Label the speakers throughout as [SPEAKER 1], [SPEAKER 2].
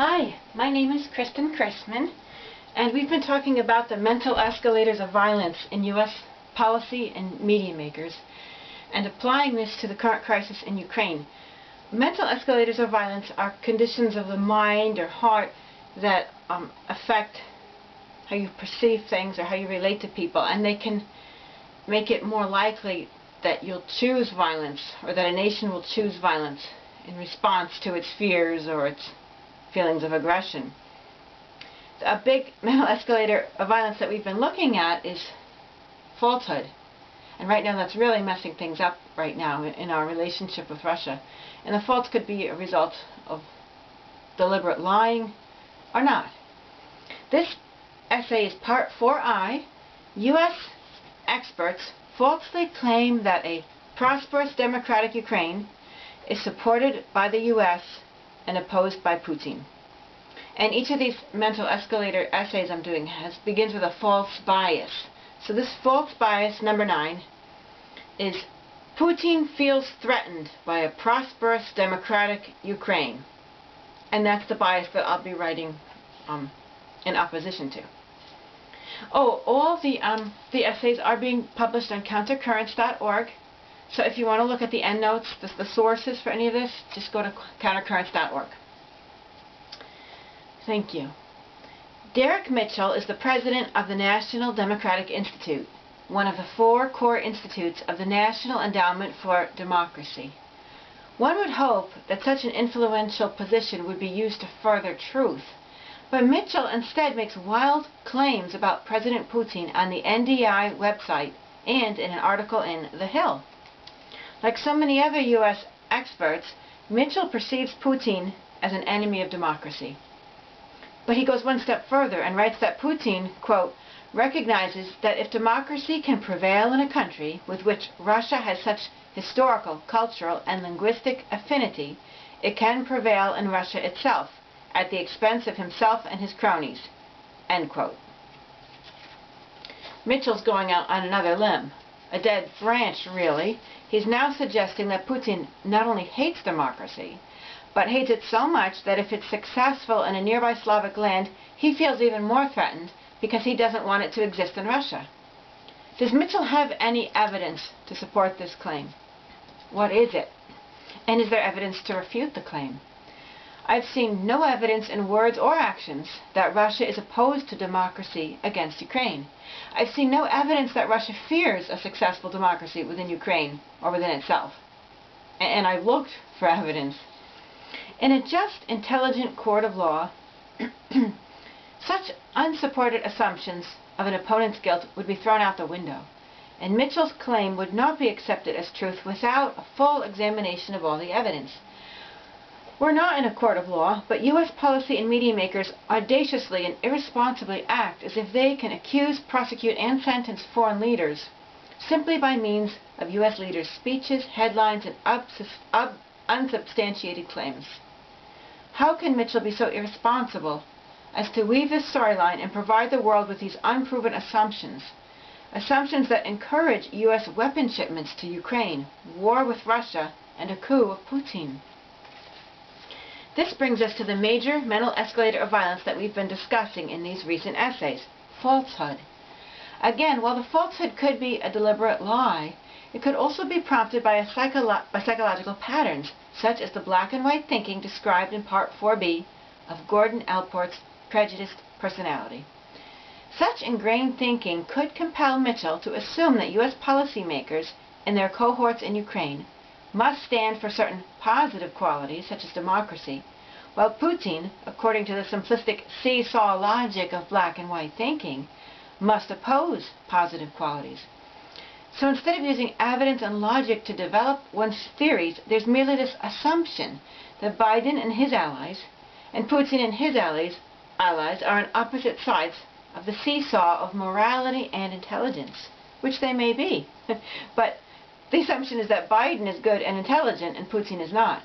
[SPEAKER 1] Hi, my name is Kristen Chrisman, and we've been talking about the mental escalators of violence in U.S. policy and media makers, and applying this to the current crisis in Ukraine. Mental escalators of violence are conditions of the mind or heart that affect how you perceive things or how you relate to people, and they can make it more likely that you'll choose violence, or that a nation will choose violence in response to its fears or its feelings of aggression. A big mental escalator of violence that we've been looking at is falsehood. And right now that's really messing things up right now in our relationship with Russia. And the faults could be a result of deliberate lying or not. This essay is part 4I. U.S. experts falsely claim that a prosperous democratic Ukraine is supported by the U.S. and opposed by Putin. And each of these mental escalator essays I'm doing begins with a false bias. So this false bias, number 9, is Putin feels threatened by a prosperous democratic Ukraine. And that's the bias that I'll be writing in opposition to. Oh, all the essays are being published on countercurrents.org. So if you want to look at the endnotes, the sources for any of this, just go to countercurrents.org. Thank you. Derek Mitchell is the president of the National Democratic Institute, one of the 4 core institutes of the National Endowment for Democracy. One would hope that such an influential position would be used to further truth, but Mitchell instead makes wild claims about President Putin on the NDI website and in an article in The Hill. Like so many other U.S. experts, Mitchell perceives Putin as an enemy of democracy. But he goes one step further and writes that Putin, quote, recognizes that if democracy can prevail in a country with which Russia has such historical, cultural, and linguistic affinity, it can prevail in Russia itself, at the expense of himself and his cronies, end quote. Mitchell's going out on another limb. A dead branch, really. He's now suggesting that Putin not only hates democracy, but hates it so much that if it's successful in a nearby Slavic land, he feels even more threatened because he doesn't want it to exist in Russia. Does Mitchell have any evidence to support this claim? What is it? And is there evidence to refute the claim? I've seen no evidence in words or actions that Russia is opposed to democracy against Ukraine. I've seen no evidence that Russia fears a successful democracy within Ukraine or within itself. And I've looked for evidence. In a just, intelligent court of law, such unsupported assumptions of an opponent's guilt would be thrown out the window, and Mitchell's claim would not be accepted as truth without a full examination of all the evidence. We're not in a court of law, but U.S. policy and media makers audaciously and irresponsibly act as if they can accuse, prosecute, and sentence foreign leaders simply by means of U.S. leaders' speeches, headlines, and unsubstantiated claims. How can Mitchell be so irresponsible as to weave this storyline and provide the world with these unproven assumptions that encourage U.S. weapon shipments to Ukraine, war with Russia, and a coup of Putin? This brings us to the major mental escalator of violence that we've been discussing in these recent essays, falsehood. Again, while the falsehood could be a deliberate lie, it could also be prompted by psychological patterns, such as the black and white thinking described in Part 4B of Gordon Allport's prejudiced personality. Such ingrained thinking could compel Mitchell to assume that U.S. policymakers and their cohorts in Ukraine must stand for certain positive qualities, such as democracy, while Putin, according to the simplistic seesaw logic of black and white thinking, must oppose positive qualities. So instead of using evidence and logic to develop one's theories, there's merely this assumption that Biden and his allies, and Putin and his allies are on opposite sides of the seesaw of morality and intelligence, which they may be. But the assumption is that Biden is good and intelligent and Putin is not.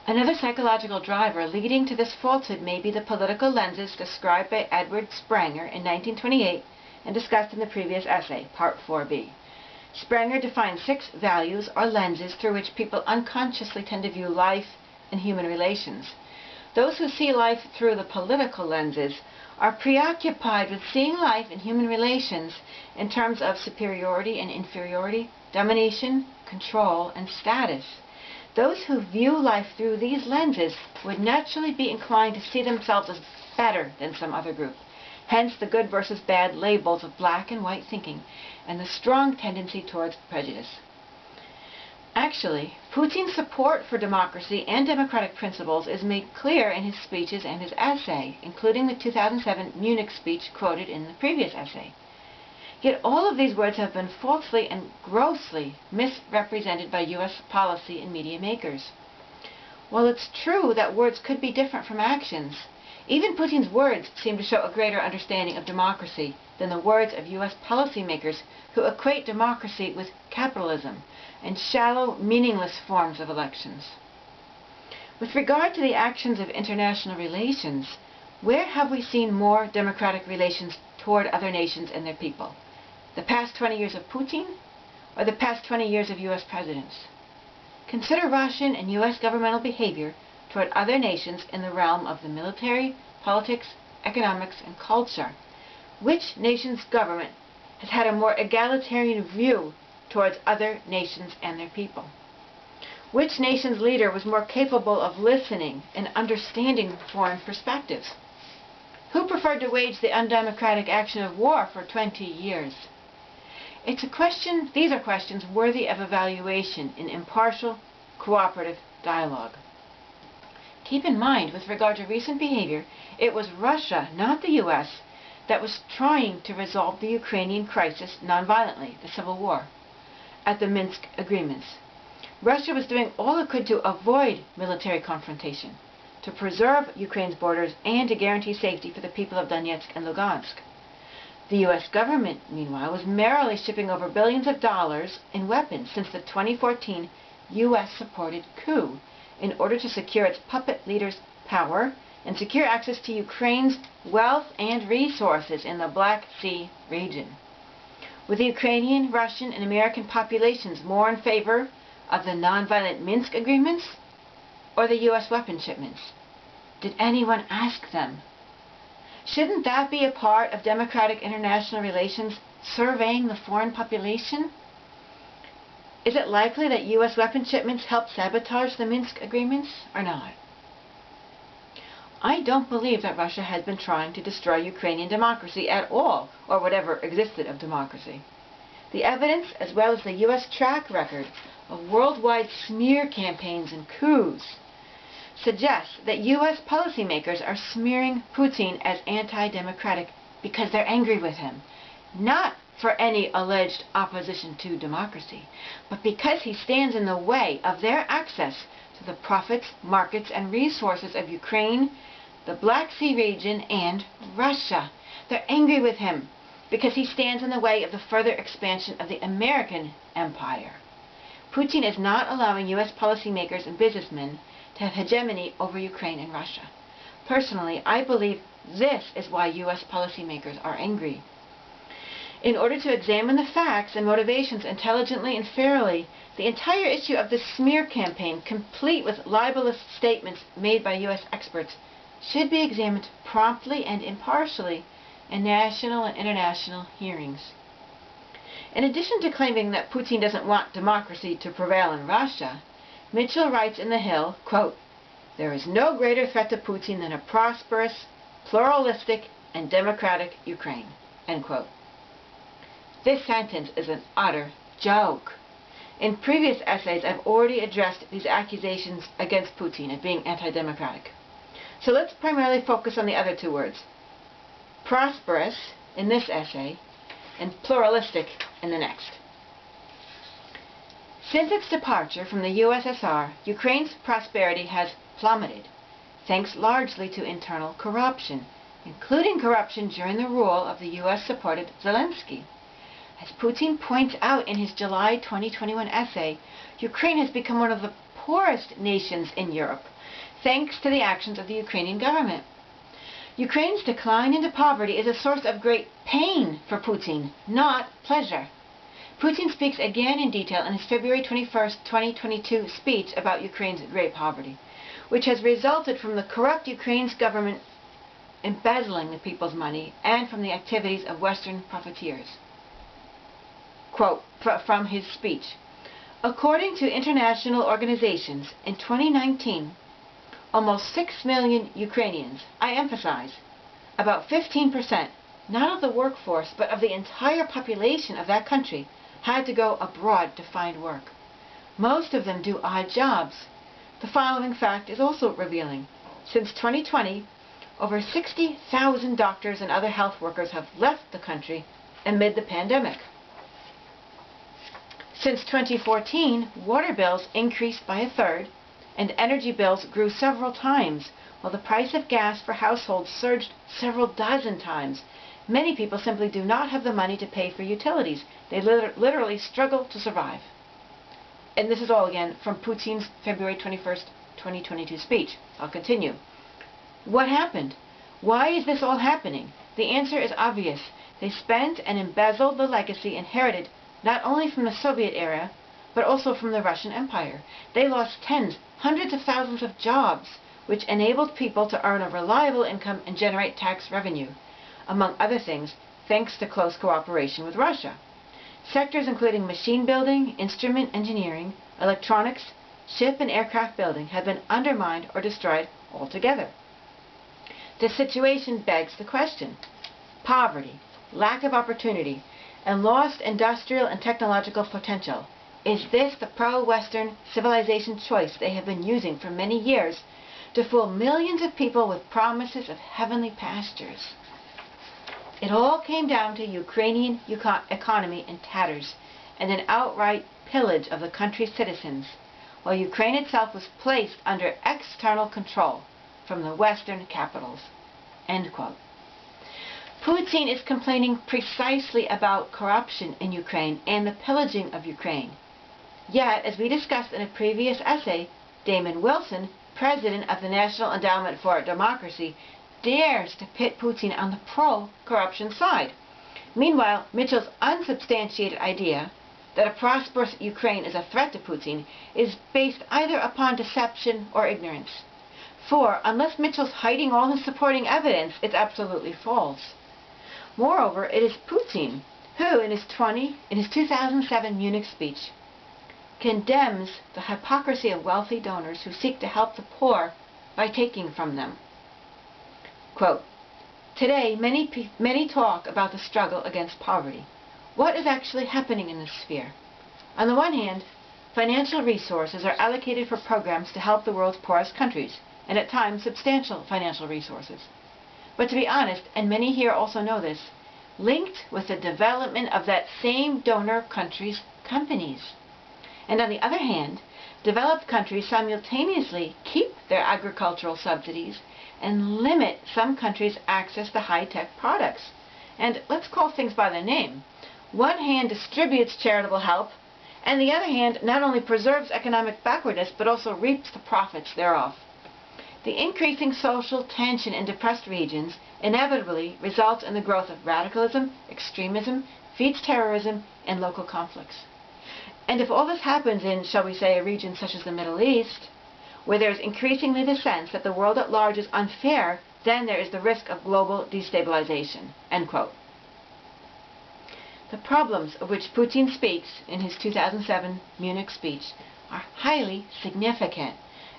[SPEAKER 1] Another psychological driver leading to this falsehood may be the political lenses described by Edward Spranger in 1928 and discussed in the previous essay, Part 4B. Spranger defines 6 values or lenses through which people unconsciously tend to view life and human relations. Those who see life through the political lenses are preoccupied with seeing life in human relations in terms of superiority and inferiority, domination, control, and status. Those who view life through these lenses would naturally be inclined to see themselves as better than some other group. Hence the good versus bad labels of black and white thinking and the strong tendency towards prejudice. Actually, Putin's support for democracy and democratic principles is made clear in his speeches and his essay, including the 2007 Munich speech quoted in the previous essay. Yet all of these words have been falsely and grossly misrepresented by U.S. policy and media makers. While it's true that words could be different from actions, even Putin's words seem to show a greater understanding of democracy than the words of U.S. policymakers who equate democracy with capitalism and shallow, meaningless forms of elections. With regard to the actions of international relations, where have we seen more democratic relations toward other nations and their people? The past 20 years of Putin or the past 20 years of U.S. presidents? Consider Russian and U.S. governmental behavior toward other nations in the realm of the military, politics, economics, and culture. Which nation's government has had a more egalitarian view towards other nations and their people? Which nation's leader was more capable of listening and understanding foreign perspectives? Who preferred to wage the undemocratic action of war for 20 years? These are questions worthy of evaluation in impartial, cooperative dialogue. Keep in mind, with regard to recent behavior, it was Russia, not the U.S., that was trying to resolve the Ukrainian crisis nonviolently, the civil war, at the Minsk agreements. Russia was doing all it could to avoid military confrontation, to preserve Ukraine's borders, and to guarantee safety for the people of Donetsk and Lugansk. The U.S. government, meanwhile, was merrily shipping over billions of dollars in weapons since the 2014 U.S.-supported coup in order to secure its puppet leader's power and secure access to Ukraine's wealth and resources in the Black Sea region. With the Ukrainian, Russian, and American populations more in favor of the nonviolent Minsk agreements or the U.S. weapon shipments? Did anyone ask them? Shouldn't that be a part of democratic international relations, surveying the foreign population? Is it likely that U.S. weapon shipments helped sabotage the Minsk agreements or not? I don't believe that Russia has been trying to destroy Ukrainian democracy at all, or whatever existed of democracy. The evidence, as well as the U.S. track record of worldwide smear campaigns and coups, suggests that U.S. policymakers are smearing Putin as anti-democratic because they're angry with him, not for any alleged opposition to democracy, but because he stands in the way of their access to the profits, markets, and resources of Ukraine, the Black Sea region, and Russia. They're angry with him because he stands in the way of the further expansion of the American empire. Putin is not allowing U.S. policymakers and businessmen to have hegemony over Ukraine and Russia. Personally, I believe this is why U.S. policymakers are angry. In order to examine the facts and motivations intelligently and fairly, the entire issue of the smear campaign, complete with libelous statements made by U.S. experts, should be examined promptly and impartially in national and international hearings. In addition to claiming that Putin doesn't want democracy to prevail in Russia, Mitchell writes in The Hill, quote, "There is no greater threat to Putin than a prosperous, pluralistic, and democratic Ukraine," end quote. This sentence is an utter joke. In previous essays, I've already addressed these accusations against Putin of being anti-democratic. So let's primarily focus on the other two words, prosperous in this essay and pluralistic in the next. Since its departure from the USSR, Ukraine's prosperity has plummeted, thanks largely to internal corruption, including corruption during the rule of the US-supported Zelensky. As Putin points out in his July 2021 essay, Ukraine has become one of the poorest nations in Europe, thanks to the actions of the Ukrainian government. Ukraine's decline into poverty is a source of great pain for Putin, not pleasure. Putin speaks again in detail in his February 21, 2022 speech about Ukraine's great poverty, which has resulted from the corrupt Ukraine's government embezzling the people's money and from the activities of Western profiteers. Quote from his speech: according to international organizations, in 2019, almost 6 million Ukrainians, I emphasize, about 15%, not of the workforce, but of the entire population of that country, had to go abroad to find work. Most of them do odd jobs. The following fact is also revealing. Since 2020, over 60,000 doctors and other health workers have left the country amid the pandemic. Since 2014, water bills increased by a third, and energy bills grew several times, while the price of gas for households surged several dozen times. Many people simply do not have the money to pay for utilities. They literally struggle to survive. And this is all again from Putin's February 21st, 2022 speech. I'll continue. What happened? Why is this all happening? The answer is obvious. They spent and embezzled the legacy inherited not only from the Soviet era, but also from the Russian Empire. They lost tens, hundreds of thousands of jobs, which enabled people to earn a reliable income and generate tax revenue, among other things, thanks to close cooperation with Russia. Sectors including machine building, instrument engineering, electronics, ship and aircraft building have been undermined or destroyed altogether. This situation begs the question: poverty, lack of opportunity, and lost industrial and technological potential. Is this the pro-Western civilization choice they have been using for many years to fool millions of people with promises of heavenly pastures? It all came down to Ukrainian economy in tatters and an outright pillage of the country's citizens, while Ukraine itself was placed under external control from the Western capitals. End quote. Putin is complaining precisely about corruption in Ukraine and the pillaging of Ukraine. Yet, as we discussed in a previous essay, Damon Wilson, president of the National Endowment for Democracy, dares to pit Putin on the pro-corruption side. Meanwhile, Mitchell's unsubstantiated idea that a prosperous Ukraine is a threat to Putin is based either upon deception or ignorance. For, unless Mitchell's hiding all his supporting evidence, it's absolutely false. Moreover, it is Putin who, in his 2007 Munich speech, condemns the hypocrisy of wealthy donors who seek to help the poor by taking from them. Quote, today, many talk about the struggle against poverty. What is actually happening in this sphere? On the one hand, financial resources are allocated for programs to help the world's poorest countries, and at times substantial financial resources. But to be honest, and many here also know this, linked with the development of that same donor country's companies. And on the other hand, developed countries simultaneously keep their agricultural subsidies and limit some countries' access to high-tech products. And let's call things by their name. One hand distributes charitable help, and the other hand not only preserves economic backwardness, but also reaps the profits thereof. The increasing social tension in depressed regions inevitably results in the growth of radicalism, extremism, feeds terrorism, and local conflicts. And if all this happens in, shall we say, a region such as the Middle East, where there is increasingly the sense that the world at large is unfair, then there is the risk of global destabilization. End quote. The problems of which Putin speaks in his 2007 Munich speech are highly significant.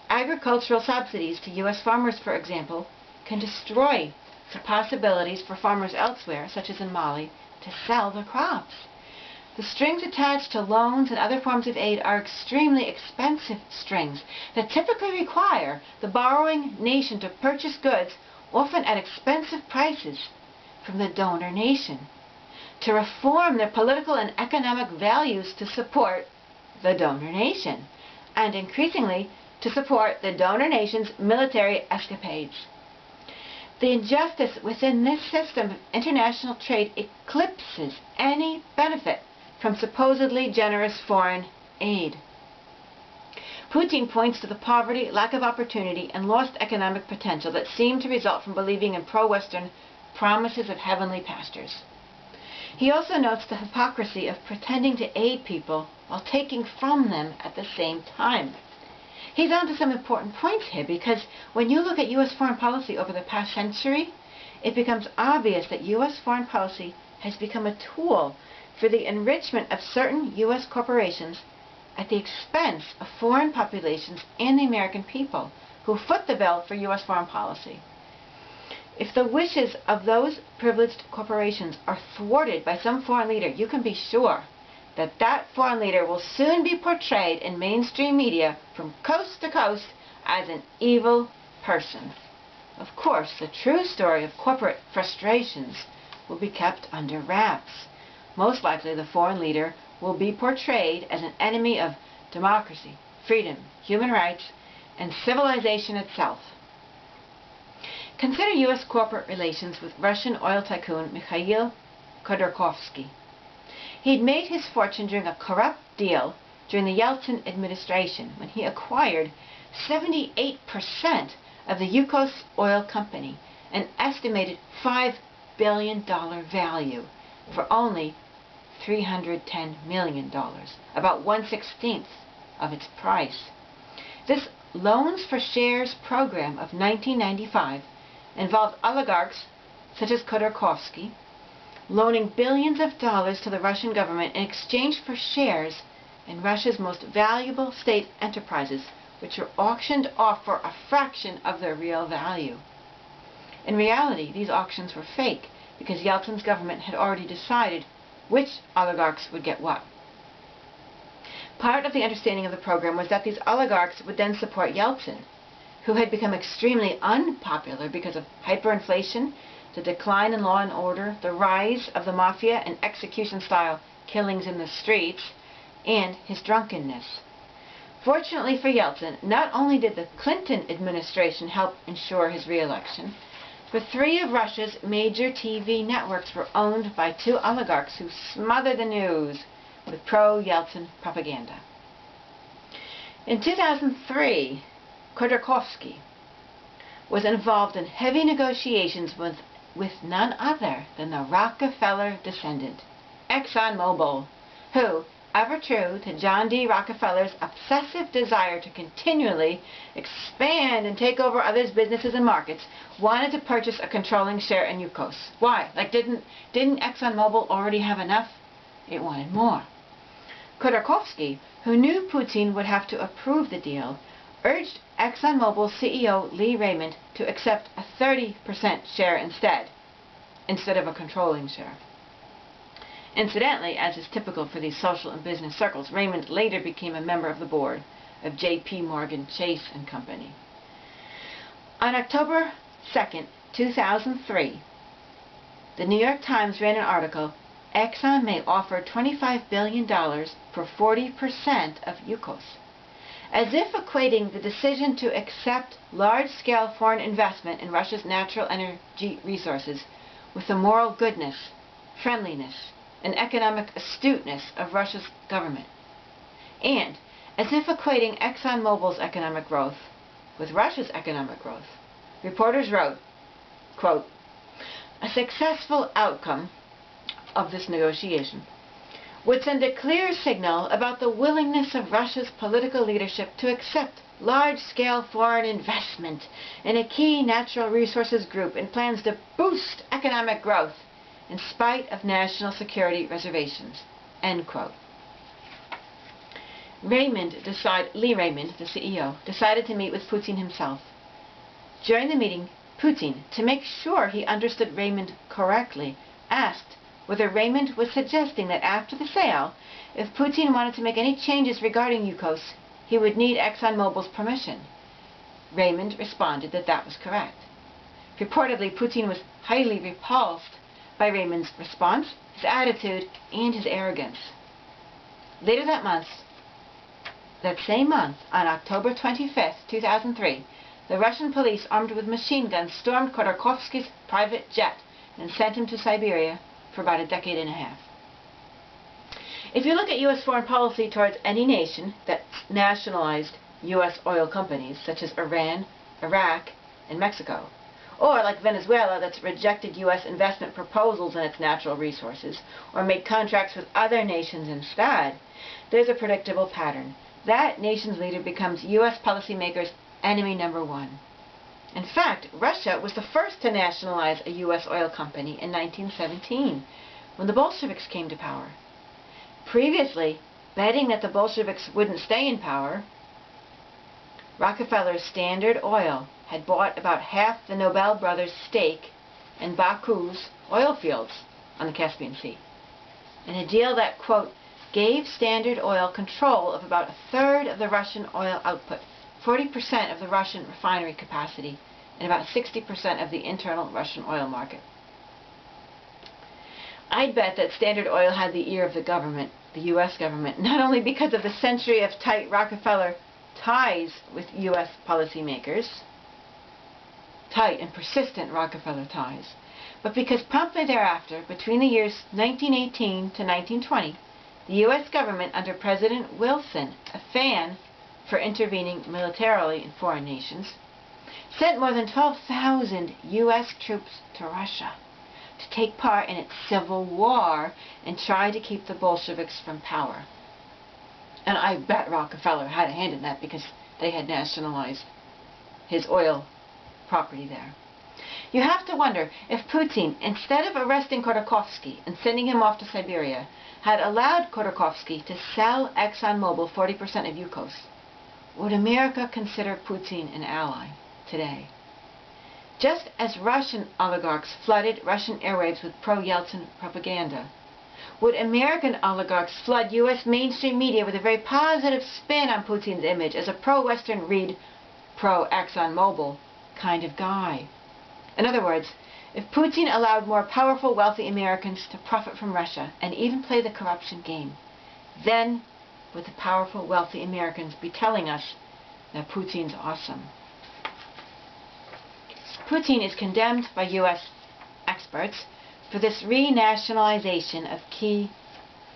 [SPEAKER 1] Agricultural subsidies to U.S. farmers, for example, can destroy the possibilities for farmers elsewhere, such as in Mali, to sell their crops. The strings attached to loans and other forms of aid are extremely expensive strings that typically require the borrowing nation to purchase goods, often at expensive prices, from the donor nation, to reform their political and economic values to support the donor nation, and increasingly to support the donor nation's military escapades. The injustice within this system of international trade eclipses any benefit from supposedly generous foreign aid. Putin points to the poverty, lack of opportunity, and lost economic potential that seem to result from believing in pro-Western promises of heavenly pastures. He also notes the hypocrisy of pretending to aid people while taking from them at the same time. He's on to some important points here, because when you look at U.S. foreign policy over the past century, it becomes obvious that U.S. foreign policy has become a tool for the enrichment of certain U.S. corporations at the expense of foreign populations and the American people who foot the bill for U.S. foreign policy. If the wishes of those privileged corporations are thwarted by some foreign leader, you can be sure that that foreign leader will soon be portrayed in mainstream media from coast to coast as an evil person. Of course, the true story of corporate frustrations will be kept under wraps. Most likely, the foreign leader will be portrayed as an enemy of democracy, freedom, human rights, and civilization itself. Consider U.S. corporate relations with Russian oil tycoon Mikhail Khodorkovksy. He'd made his fortune during a corrupt deal during the Yeltsin administration when he acquired 78% of the Yukos oil company, an estimated $5 billion value, for only $310 million, about 1/16 of its price. This loans for shares program of 1995 involved oligarchs such as Khodorkovsky loaning billions of dollars to the Russian government in exchange for shares in Russia's most valuable state enterprises, which were auctioned off for a fraction of their real value. In reality, these auctions were fake because Yeltsin's government had already decided which oligarchs would get what. Part of the understanding of the program was that these oligarchs would then support Yeltsin, who had become extremely unpopular because of hyperinflation, the decline in law and order, the rise of the mafia and execution-style killings in the streets, and his drunkenness. Fortunately for Yeltsin, not only did the Clinton administration help ensure his re-election, but 3 of Russia's major TV networks were owned by 2 oligarchs who smothered the news with pro-Yeltsin propaganda. In 2003, Khodorkovsky was involved in heavy negotiations with none other than the Rockefeller descendant, ExxonMobil, who, ever true to John D. Rockefeller's obsessive desire to continually expand and take over others' businesses and markets, wanted to purchase a controlling share in Yukos. Why? Like, didn't ExxonMobil already have enough? It wanted more. Khodorkovsky, who knew Putin would have to approve the deal, urged ExxonMobil CEO Lee Raymond to accept a 30% share instead of a controlling share. Incidentally, as is typical for these social and business circles, Raymond later became a member of the board of J.P. Morgan Chase & Company. On October 2nd, 2003, the New York Times ran an article, "Exxon may offer $25 billion for 40% of Yukos," as if equating the decision to accept large-scale foreign investment in Russia's natural energy resources with the moral goodness, friendliness, and economic astuteness of Russia's government, and as if equating ExxonMobil's economic growth with Russia's economic growth. Reporters wrote, quote, "A successful outcome of this negotiation would send a clear signal about the willingness of Russia's political leadership to accept large-scale foreign investment in a key natural resources group and plans to boost economic growth in spite of national security reservations." End quote. Lee Raymond, the CEO, decided to meet with Putin himself. During the meeting, Putin, to make sure he understood Raymond correctly, asked whether Raymond was suggesting that after the sale, if Putin wanted to make any changes regarding Yukos, he would need ExxonMobil's permission. Raymond responded that that was correct. Reportedly, Putin was highly repulsed by Raymond's response, his attitude, and his arrogance. Later that same month, on October 25th, 2003, the Russian police, armed with machine guns, stormed Khodorkovsky's private jet and sent him to Siberia for about a decade and a half. If you look at U.S. foreign policy towards any nation that nationalized U.S. oil companies, such as Iran, Iraq, and Mexico, Or like Venezuela, that's rejected U.S. investment proposals in its natural resources, or made contracts with other nations instead, there's a predictable pattern. That nation's leader becomes U.S. policymakers' enemy number one. In fact, Russia was the first to nationalize a U.S. oil company in 1917, when the Bolsheviks came to power. Previously, betting that the Bolsheviks wouldn't stay in power, Rockefeller's Standard Oil had bought about half the Nobel brothers' stake in Baku's oil fields on the Caspian Sea, in a deal that, quote, gave Standard Oil control of about a third of the Russian oil output, 40% of the Russian refinery capacity, and about 60% of the internal Russian oil market. I'd bet that Standard Oil had the ear of the government, the U.S. government, not only because of the century of tight Rockefeller ties with U.S. policymakers, tight and persistent Rockefeller ties, but because promptly thereafter, between the years 1918 to 1920, the U.S. government under President Wilson, a fan for intervening militarily in foreign nations, sent more than 12,000 U.S. troops to Russia to take part in its civil war and try to keep the Bolsheviks from power. And I bet Rockefeller had a hand in that because they had nationalized his oil property there. You have to wonder if Putin, instead of arresting Khodorkovksy and sending him off to Siberia, had allowed Khodorkovksy to sell ExxonMobil 40% of Yukos. Would America consider Putin an ally today? Just as Russian oligarchs flooded Russian airwaves with pro-Yeltsin propaganda, would American oligarchs flood U.S. mainstream media with a very positive spin on Putin's image as a pro-Western, read pro-ExxonMobil kind of guy? In other words, if Putin allowed more powerful, wealthy Americans to profit from Russia and even play the corruption game, then would the powerful, wealthy Americans be telling us that Putin's awesome? Putin is condemned by U.S. experts for this renationalization of key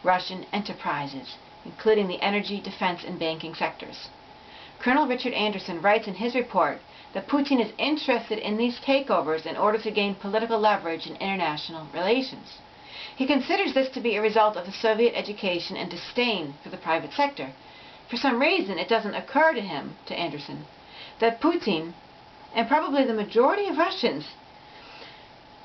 [SPEAKER 1] Russian enterprises, including the energy, defense, and banking sectors. Colonel Richard Anderson writes in his report that Putin is interested in these takeovers in order to gain political leverage in international relations. He considers this to be a result of the Soviet education and disdain for the private sector. For some reason, it doesn't occur to him, to Anderson, that Putin, and probably the majority of Russians,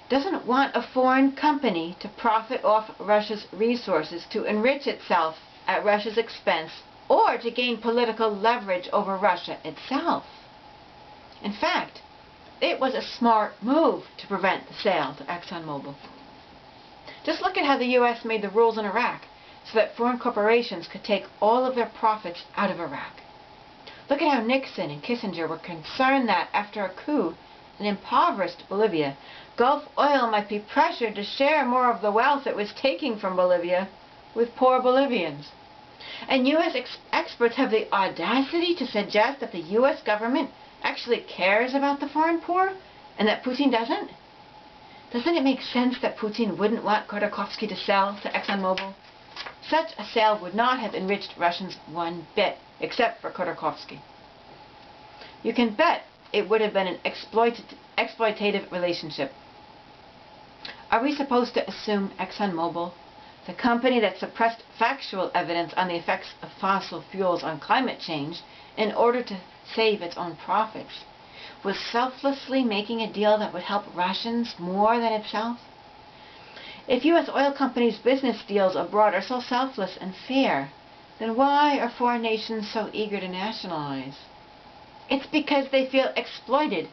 [SPEAKER 1] doesn't want a foreign company to profit off Russia's resources to enrich itself at Russia's expense or to gain political leverage over Russia itself. In fact, it was a smart move to prevent the sale to ExxonMobil. Just look at how the U.S. made the rules in Iraq so that foreign corporations could take all of their profits out of Iraq. Look at how Nixon and Kissinger were concerned that, after a coup in impoverished Bolivia, Gulf oil might be pressured to share more of the wealth it was taking from Bolivia with poor Bolivians. And U.S. experts have the audacity to suggest that the U.S. government actually cares about the foreign poor, and that Putin doesn't? Doesn't it make sense that Putin wouldn't want Khodorkovksy to sell to ExxonMobil? Such a sale would not have enriched Russians one bit, except for Khodorkovksy. You can bet it would have been an exploitative relationship. Are we supposed to assume ExxonMobil, the company that suppressed factual evidence on the effects of fossil fuels on climate change in order to save its own profits, was selflessly making a deal that would help Russians more than itself? If U.S. oil companies' business deals abroad are so selfless and fair, then why are foreign nations so eager to nationalize? It's because they feel exploited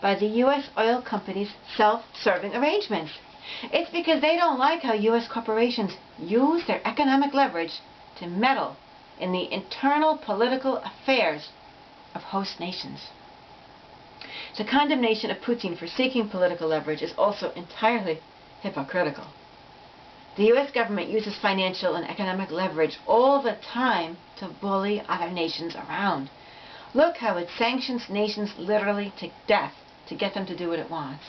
[SPEAKER 1] by the U.S. oil companies' self-serving arrangements. It's because they don't like how U.S. corporations use their economic leverage to meddle in the internal political affairs of host nations. The condemnation of Putin for seeking political leverage is also entirely hypocritical. The U.S. government uses financial and economic leverage all the time to bully other nations around. Look how it sanctions nations literally to death to get them to do what it wants.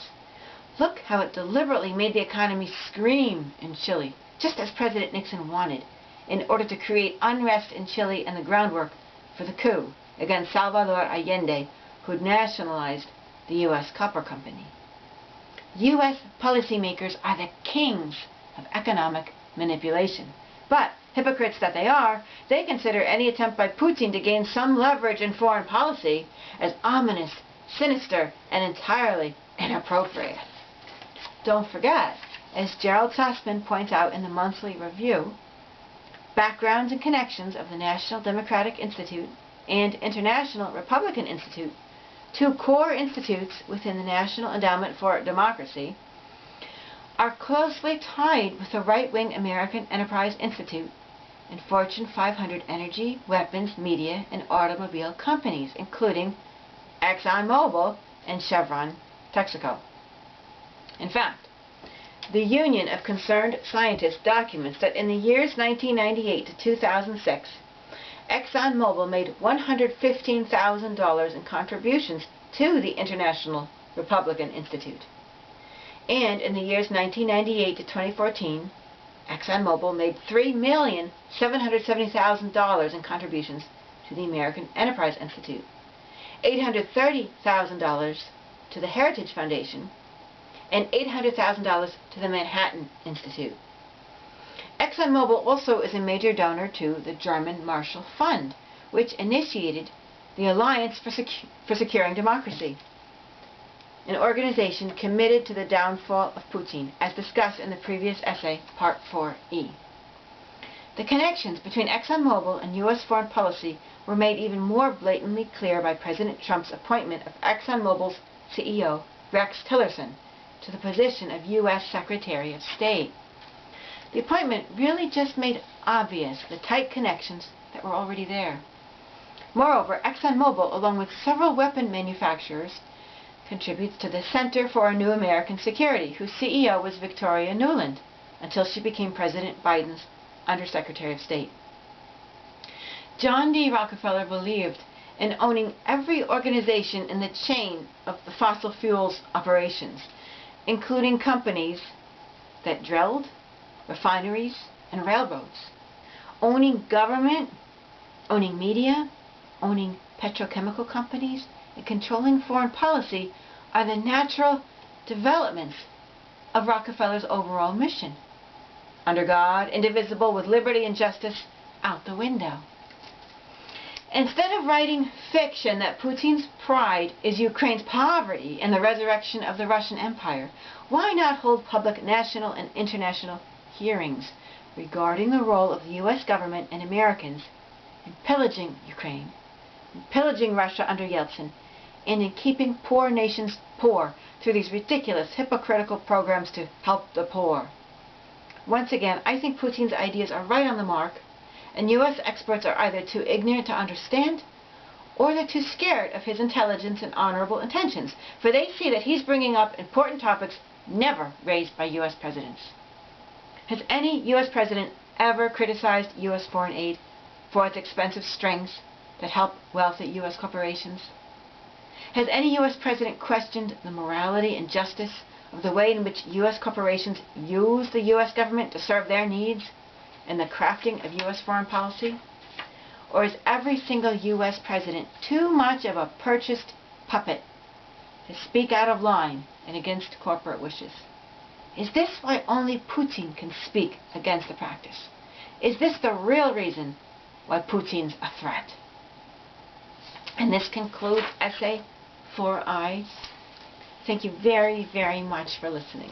[SPEAKER 1] Look how it deliberately made the economy scream in Chile, just as President Nixon wanted, in order to create unrest in Chile and the groundwork for the coup against Salvador Allende, who'd nationalized the U.S. Copper Company. U.S. policymakers are the kings of economic manipulation. But, hypocrites that they are, they consider any attempt by Putin to gain some leverage in foreign policy as ominous, sinister, and entirely inappropriate. Don't forget, as Gerald Sussman points out in the monthly review, backgrounds and connections of the National Democratic Institute and International Republican Institute, two core institutes within the National Endowment for Democracy, are closely tied with the right-wing American Enterprise Institute and Fortune 500 energy, weapons, media, and automobile companies, including ExxonMobil and Chevron Texaco. In fact, the Union of Concerned Scientists documents that in the years 1998 to 2006, ExxonMobil made $115,000 in contributions to the International Republican Institute. And in the years 1998 to 2014, ExxonMobil made $3,770,000 in contributions to the American Enterprise Institute, $830,000 to the Heritage Foundation, and $800,000 to the Manhattan Institute. ExxonMobil also is a major donor to the German Marshall Fund, which initiated the Alliance for Securing Democracy, an organization committed to the downfall of Putin, as discussed in the previous essay, Part 4E. The connections between ExxonMobil and U.S. foreign policy were made even more blatantly clear by President Trump's appointment of ExxonMobil's CEO, Rex Tillerson, to the position of U.S. Secretary of State. The appointment really just made obvious the tight connections that were already there. Moreover, ExxonMobil, along with several weapon manufacturers, contributes to the Center for a New American Security, whose CEO was Victoria Nuland, until she became President Biden's Undersecretary of State. John D. Rockefeller believed in owning every organization in the chain of the fossil fuels operations, including companies that drilled, refineries, and railroads. Owning government, owning media, owning petrochemical companies, and controlling foreign policy are the natural developments of Rockefeller's overall mission. Under God, indivisible, with liberty and justice out the window. Instead of writing fiction that Putin's pride is Ukraine's poverty and the resurrection of the Russian Empire, why not hold public national and international hearings regarding the role of the U.S. government and Americans in pillaging Ukraine, in pillaging Russia under Yeltsin, and in keeping poor nations poor through these ridiculous, hypocritical programs to help the poor? Once again, I think Putin's ideas are right on the mark, and U.S. experts are either too ignorant to understand, or they're too scared of his intelligence and honorable intentions, for they see that he's bringing up important topics never raised by U.S. presidents. Has any U.S. president ever criticized U.S. foreign aid for its expensive strings that help wealthy U.S. corporations? Has any U.S. president questioned the morality and justice of the way in which U.S. corporations use the U.S. government to serve their needs in the crafting of U.S. foreign policy? Or is every single U.S. president too much of a purchased puppet to speak out of line and against corporate wishes? Is this why only Putin can speak against the practice? Is this the real reason why Putin's a threat? And this concludes Essay 4I. Thank you very, very much for listening.